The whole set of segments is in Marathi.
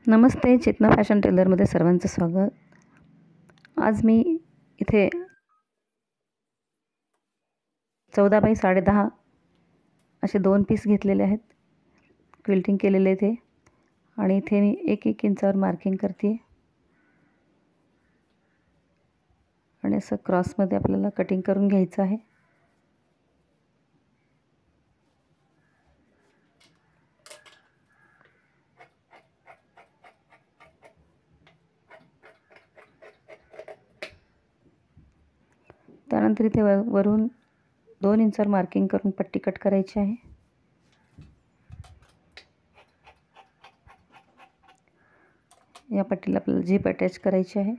नमस्ते, चेतना फॅशन टेलरमध्ये सर्वांचं स्वागत. आज मी इथे 14 बाय 10.5 असे 2 पीस घेतलेले आहेत. क्विल्टिंग केलेले ते आणि इथे मी 1-1 इंचावर मार्किंग करते आणि असं क्रॉसमध्ये आपल्याला कटिंग करून घ्यायचं आहे. त्यानंतर इथे वरून 2 इंचावर मार्किंग करून पट्टी कट करायची आहे. या पट्टीला आपल्याला झिप अटॅच करायची आहे.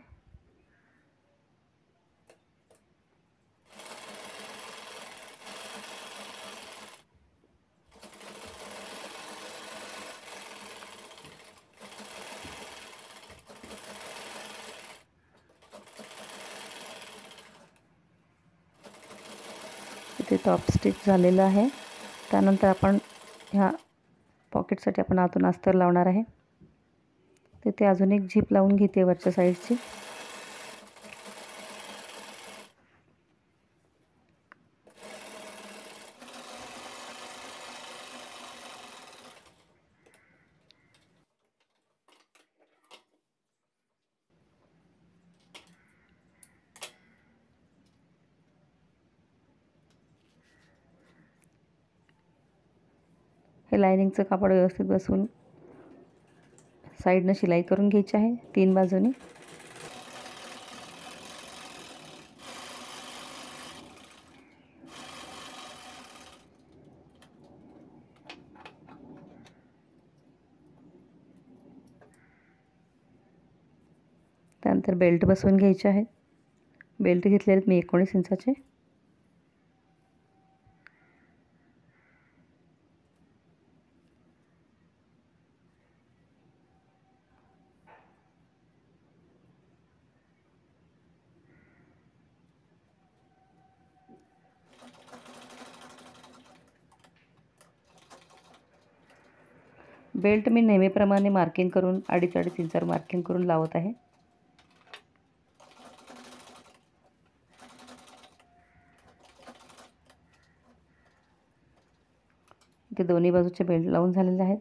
इथे टॉप स्टिच झालेलं आहे. त्यानंतर आपण ह्या पॉकेटसाठी आपण आतून अस्तर लावणार आहे. तिथे अजून एक झिप लावून घेते वरच्या साईडची. हे लायनिंगचं कापड व्यवस्थित बसवून साईडनं शिलाई करून घ्यायची आहे 3 बाजूनी. त्यानंतर बेल्ट बसवून घ्यायचे आहेत. बेल्ट घेतलेले आहेत मी 19 इंचाचे. बेल्ट मी नेहमीप्रमाणे मार्किंग करून 2.5 इंचावर मार्किंग करून लावत आहे. इथे दोन्ही बाजूचे बेल्ट लावून झालेले आहेत.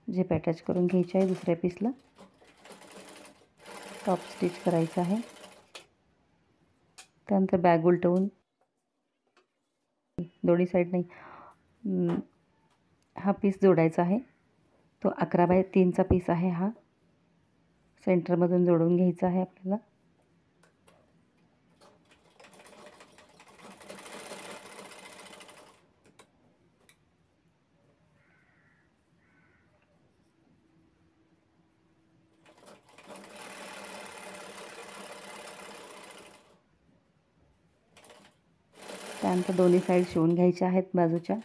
झिप अटॅच करून घ्यायची आहे. दुसऱ्या पीसला टॉप स्टिच करायचं आहे. त्यानंतर बॅग उलटवून दोन्ही साईड नाही हा पीस जोडायचा आहे. तो 11 बाय 3चा पीस आहे. हा सेंटरमधून जोडून घ्यायचा आहे आपल्याला. त्यानंतर दोन्ही साईड शिवून घ्यायच्या आहेत बाजूच्या.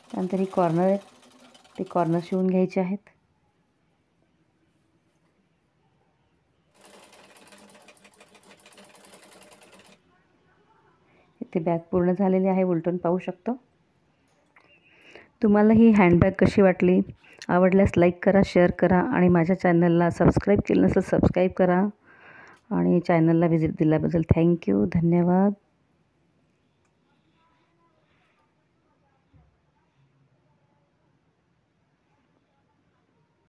त्यानंतर ही कॉर्नर आहेत ते कॉर्नर शिवून घ्यायचे आहेत. इथे बॅग पूर्ण झालेली आहे. उलटून पाहू शकतो. तुम्हाला ही हँडबॅग कशी वाटली? आवडल्यास लाईक करा, शेअर करा आणि माझ्या चॅनलला सबस्क्राईब केलं नसेल सबस्क्राईब करा आणि चॅनलला व्हिजिट दिल्याबद्दल थँक्यू. धन्यवाद.